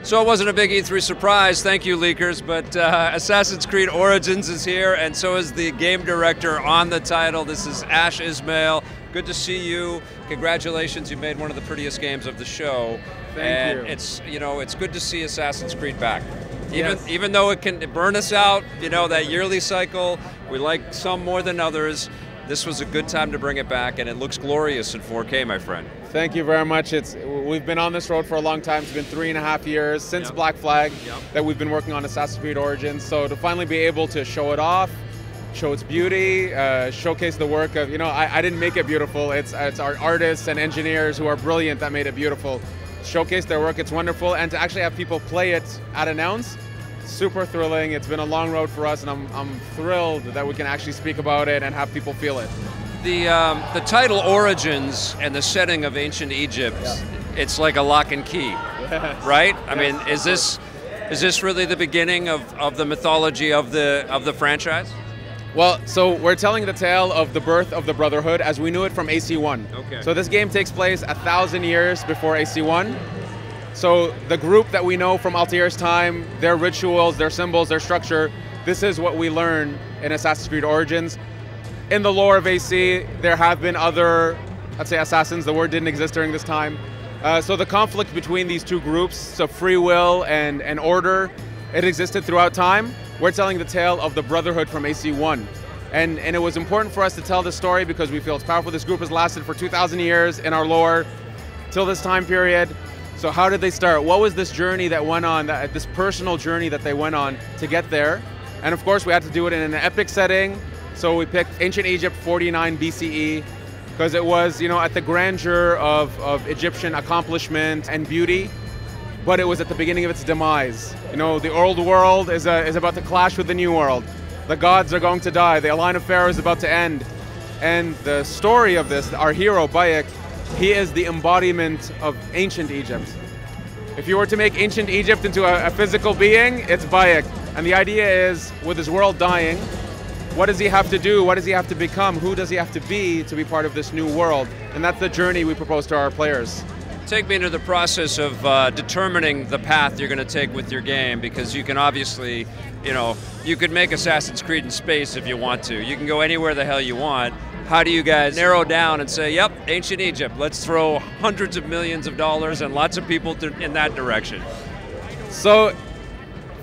So it wasn't a big E3 surprise, thank you leakers, but Assassin's Creed Origins is here, and so is the game director on the title. This is Ash Ismail. Good to see you. Congratulations, you made one of the prettiest games of the show. Thank you. It's, it's good to see Assassin's Creed back. Yes. Even though it can burn us out, that yearly cycle, we like some more than others. This was a good time to bring it back, and it looks glorious in 4K, my friend. Thank you very much. We've been on this road for a long time. It's been 3.5 years since Black Flag that we've been working on Assassin's Creed Origins. So to finally be able to show it off, show its beauty, showcase the work of, I didn't make it beautiful. It's our artists and engineers who are brilliant that made it beautiful. Showcase their work, it's wonderful. And to actually have people play it at announce, super thrilling. It's been a long road for us, and I'm thrilled that we can actually speak about it and have people feel it. The title Origins and the setting of ancient Egypt, it's like a lock and key, right? I mean, is this really the beginning of the mythology of the franchise? Well, so we're telling the tale of the birth of the Brotherhood as we knew it from AC1. Okay. So this game takes place 1,000 years before AC1. So the group that we know from Altair's time, their rituals, their symbols, their structure, this is what we learn in Assassin's Creed Origins. In the lore of AC, there have been other, let's say, assassins. The word didn't exist during this time. So the conflict between these two groups, so free will and order, it existed throughout time. We're telling the tale of the Brotherhood from AC1. And it was important for us to tell this story because we feel it's powerful. This group has lasted for 2,000 years in our lore, till this time period. So how did they start? What was this journey that went on, this personal journey that they went on to get there? And of course, we had to do it in an epic setting. So we picked ancient Egypt, 49 BCE, because it was, at the grandeur of Egyptian accomplishment and beauty, but it was at the beginning of its demise. The old world is about to clash with the new world. The gods are going to die. The line of Pharaoh is about to end. And the story of this, our hero, Bayek, he is the embodiment of ancient Egypt. If you were to make ancient Egypt into a physical being, it's Bayek. And the idea is, with his world dying, what does he have to do? What does he have to become? Who does he have to be part of this new world? And that's the journey we propose to our players. Take me into the process of determining the path you're going to take with your game, because you can obviously, you could make Assassin's Creed in space if you want to. You can go anywhere the hell you want. How do you guys narrow down and say, yep, ancient Egypt, let's throw hundreds of millions of dollars and lots of people in that direction? So,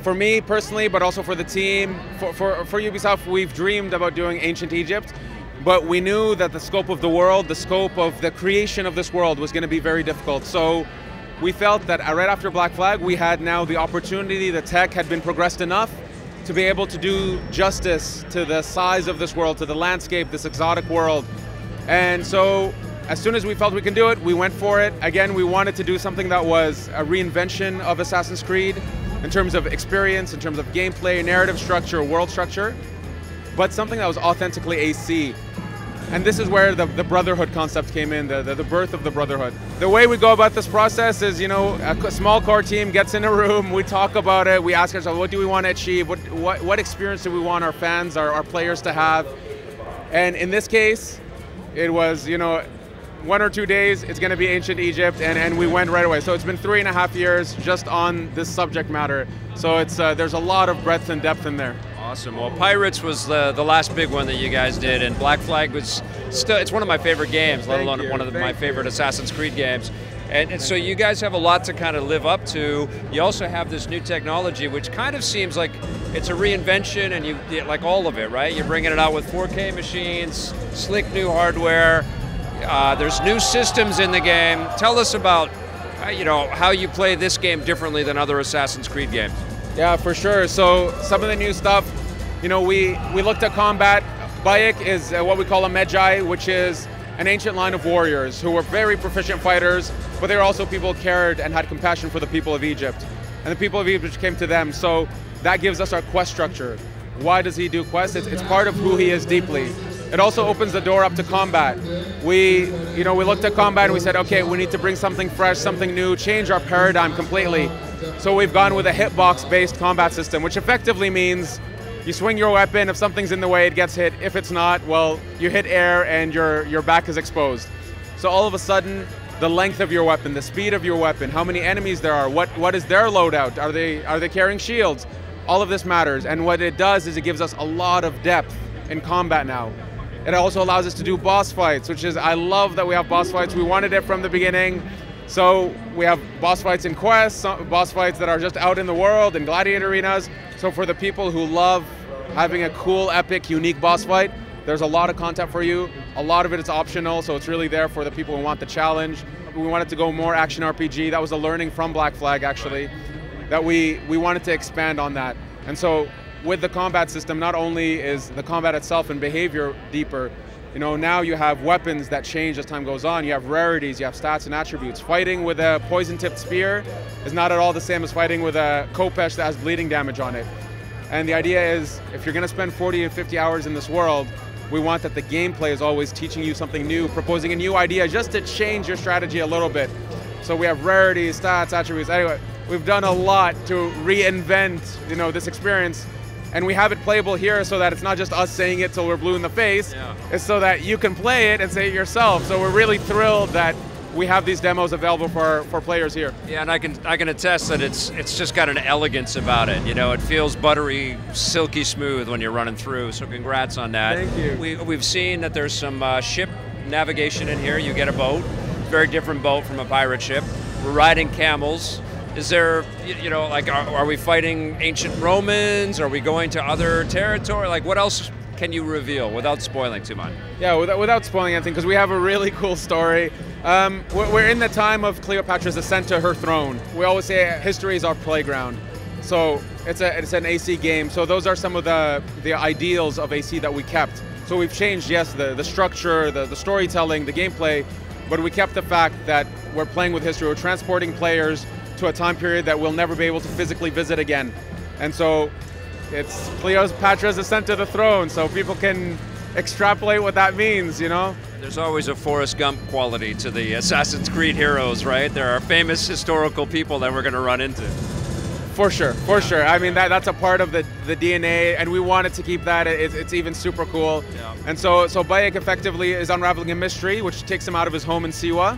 for me personally, but also for the team, for Ubisoft, we've dreamed about doing ancient Egypt, but we knew that the scope of the world, the scope of the creation of this world was going to be very difficult. So we felt that right after Black Flag, we had now the opportunity, the tech had been progressed enough to be able to do justice to the size of this world, to the landscape, this exotic world. And so as soon as we felt we can do it, we went for it. Again, we wanted to do something that was a reinvention of Assassin's Creed in terms of experience, in terms of gameplay, narrative structure, world structure, but something that was authentically AC. And this is where the Brotherhood concept came in, the birth of the Brotherhood. The way we go about this process is, a small core team gets in a room, we talk about it, we ask ourselves, what do we want to achieve? What experience do we want our fans, our players to have? And in this case, it was, 1 or 2 days, it's going to be ancient Egypt, and we went right away. So it's been 3.5 years just on this subject matter. So it's there's a lot of breadth and depth in there. Awesome. Well, Pirates was the last big one that you guys did, and Black Flag was still, it's one of my favorite games, let alone one of my favorite Assassin's Creed games. And so you guys have a lot to kind of live up to. You also have this new technology, which kind of seems like it's a reinvention, and you like all of it, right? You're bringing it out with 4K machines, slick new hardware. There's new systems in the game. Tell us about, how you play this game differently than other Assassin's Creed games. Yeah, for sure. So some of the new stuff, we looked at combat. Bayek is what we call a Magi, which is an ancient line of warriors who were very proficient fighters, but they were also people who cared and had compassion for the people of Egypt. And the people of Egypt came to them. So that gives us our quest structure. Why does he do quests? It's part of who he is deeply. It also opens the door up to combat. We looked at combat and we said, okay, we need to bring something fresh, something new, change our paradigm completely. So we've gone with a hitbox-based combat system, which effectively means you swing your weapon, if something's in the way, it gets hit. If it's not, well, you hit air and your back is exposed. So all of a sudden, the length of your weapon, the speed of your weapon, how many enemies there are, what is their loadout, are they carrying shields? All of this matters, and what it does is it gives us a lot of depth in combat now. It also allows us to do boss fights, which is, I love that we have boss fights. We wanted it from the beginning. So we have boss fights in quests, boss fights that are just out in the world, in gladiator arenas. So for the people who love having a cool, epic, unique boss fight, there's a lot of content for you. A lot of it is optional, so it's really there for the people who want the challenge. We wanted to go more action RPG. That was a learning from Black Flag, actually, that we wanted to expand on that. And so with the combat system, not only is the combat itself and behavior deeper, now you have weapons that change as time goes on. You have rarities, you have stats and attributes. Fighting with a poison-tipped spear is not at all the same as fighting with a Khopesh that has bleeding damage on it. And the idea is, if you're going to spend 40 to 50 hours in this world, we want that the gameplay is always teaching you something new, proposing a new idea just to change your strategy a little bit. So we have rarities, stats, attributes. Anyway, we've done a lot to reinvent, this experience. And we have it playable here so that it's not just us saying it till we're blue in the face. Yeah. It's so that you can play it and say it yourself. So we're really thrilled that we have these demos available for players here. Yeah, and I can attest that it's just got an elegance about it. It feels buttery, silky smooth when you're running through. So congrats on that. Thank you. We've seen that there's some ship navigation in here. You get a boat, very different boat from a pirate ship. We're riding camels. Is there, are we fighting ancient Romans? Are we going to other territory? Like, what else can you reveal without spoiling too much? Yeah, without spoiling anything, because we have a really cool story. We're in the time of Cleopatra's ascent to her throne. We always say history is our playground. So it's an AC game. So those are some of the ideals of AC that we kept. So we've changed, yes, the structure, the storytelling, the gameplay, but we kept the fact that we're playing with history. We're transporting players to a time period that we'll never be able to physically visit again. And so it's Cleopatra's ascent to the throne, so people can extrapolate what that means, There's always a Forrest Gump quality to the Assassin's Creed heroes, right? There are famous historical people that we're going to run into. For sure. I mean, that's a part of the DNA, and we wanted to keep that. It's even super cool. Yeah. And so Bayek effectively is unraveling a mystery, which takes him out of his home in Siwa,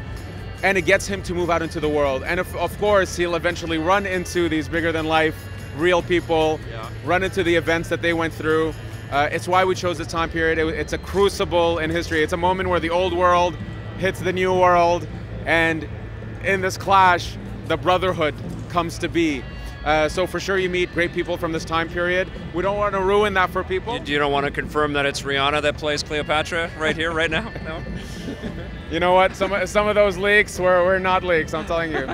and it gets him to move out into the world. And of course, he'll eventually run into these bigger-than-life, real people, run into the events that they went through. It's why we chose this time period. It's a crucible in history. It's a moment where the old world hits the new world, and in this clash, the Brotherhood comes to be. So for sure you meet great people from this time period. We don't want to ruin that for people. You don't want to confirm that it's Rihanna that plays Cleopatra right here, right now? No? You know what? Some of those leaks were not leaks, I'm telling you.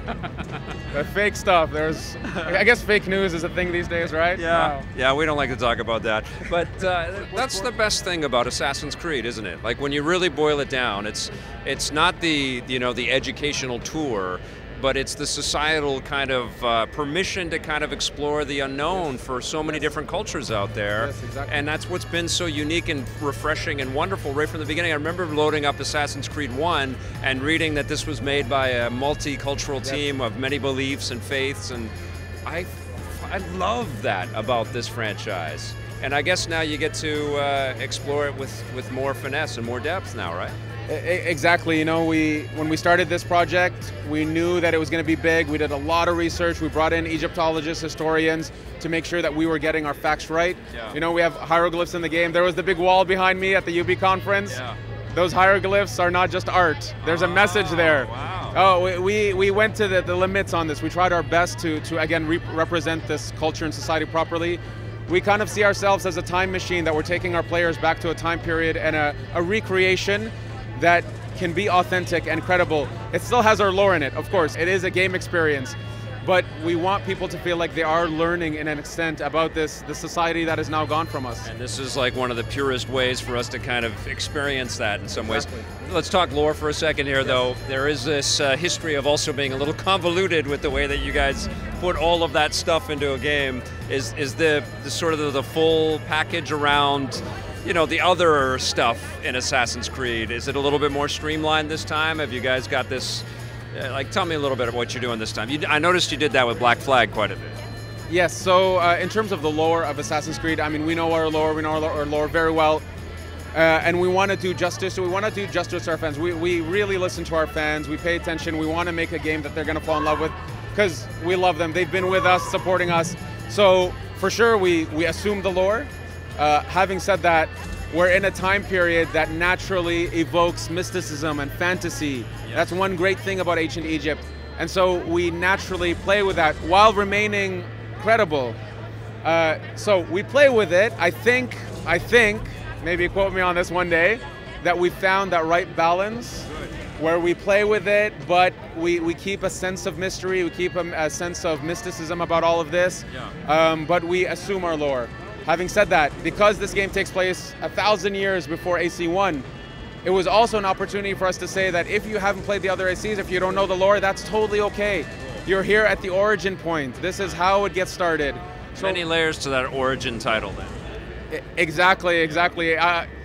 The fake stuff. I guess fake news is a thing these days, right? Yeah. Wow. Yeah, we don't like to talk about that. But that's the best thing about Assassin's Creed, isn't it? Like when you really boil it down, it's not the educational tour, but it's the societal kind of permission to kind of explore the unknown for so many different cultures out there. Yes, exactly. And that's what's been so unique and refreshing and wonderful right from the beginning. I remember loading up Assassin's Creed 1 and reading that this was made by a multicultural team of many beliefs and faiths, and I love that about this franchise. And I guess now you get to explore it with more finesse and more depth now, right? Exactly. When we started this project, we knew that it was going to be big. We did a lot of research. We brought in Egyptologists, historians, to make sure that we were getting our facts right. Yeah. We have hieroglyphs in the game. There was the big wall behind me at the UB conference. Yeah. Those hieroglyphs are not just art. There's a message there. Wow. Oh, we went to the limits on this. We tried our best to again, represent this culture and society properly. We kind of see ourselves as a time machine that we're taking our players back to a time period and a recreation that can be authentic and credible. It still has our lore in it, of course. It is a game experience, but we want people to feel like they are learning in an extent about the society that is now gone from us. And this is like one of the purest ways for us to kind of experience that in some ways. Let's talk lore for a second here, though. There is this history of also being a little convoluted with the way that you guys put all of that stuff into a game. Is the sort of the full package around the other stuff in Assassin's Creed, is it a little bit more streamlined this time? Have you guys got this, tell me a little bit of what you're doing this time. I noticed you did that with Black Flag quite a bit. Yes, so in terms of the lore of Assassin's Creed, I mean, we know our lore very well. and we want to do justice. So we want to do justice to our fans. We really listen to our fans. We pay attention. We want to make a game that they're going to fall in love with because we love them. They've been with us, supporting us. So for sure, we assume the lore. Having said that, we're in a time period that naturally evokes mysticism and fantasy. Yes. That's one great thing about ancient Egypt. And so we naturally play with that while remaining credible. So we play with it. I think, maybe quote me on this one day, that we found that right balance where we play with it, but we keep a sense of mystery, we keep a sense of mysticism about all of this, but we assume our lore. Having said that, because this game takes place 1,000 years before AC1, it was also an opportunity for us to say that if you haven't played the other ACs, if you don't know the lore, that's totally okay. You're here at the origin point. This is how it gets started. So, many layers to that origin title then. Exactly.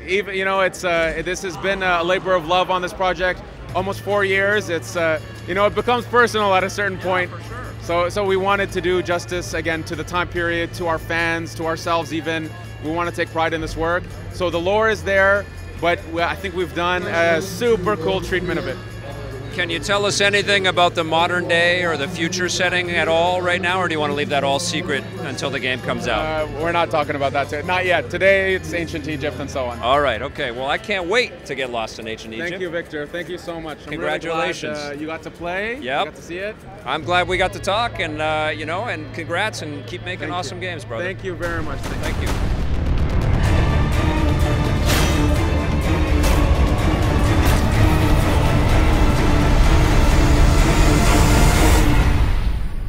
Even, you know, it's this has been a labor of love on this project, almost 4 years. It's you know, it becomes personal at a certain point. For sure. So we wanted to do justice again to the time period, to our fans, to ourselves even. We want to take pride in this work. So the lore is there, but I think we've done a super cool treatment of it. Can you tell us anything about the modern day or the future setting at all right now, or do you want to leave that all secret until the game comes out? We're not talking about that. Not yet. Today it's ancient Egypt and so on. All right, okay. Well, I can't wait to get lost in ancient Egypt. Thank you, Victor. Thank you so much. Congratulations. I'm really glad, you got to play. Yep. You got to see it. I'm glad we got to talk, and you know, and congrats, and keep making awesome games, brother. Thank you very much. Thank you.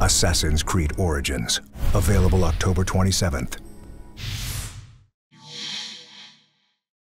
Assassin's Creed Origins, available October 27th.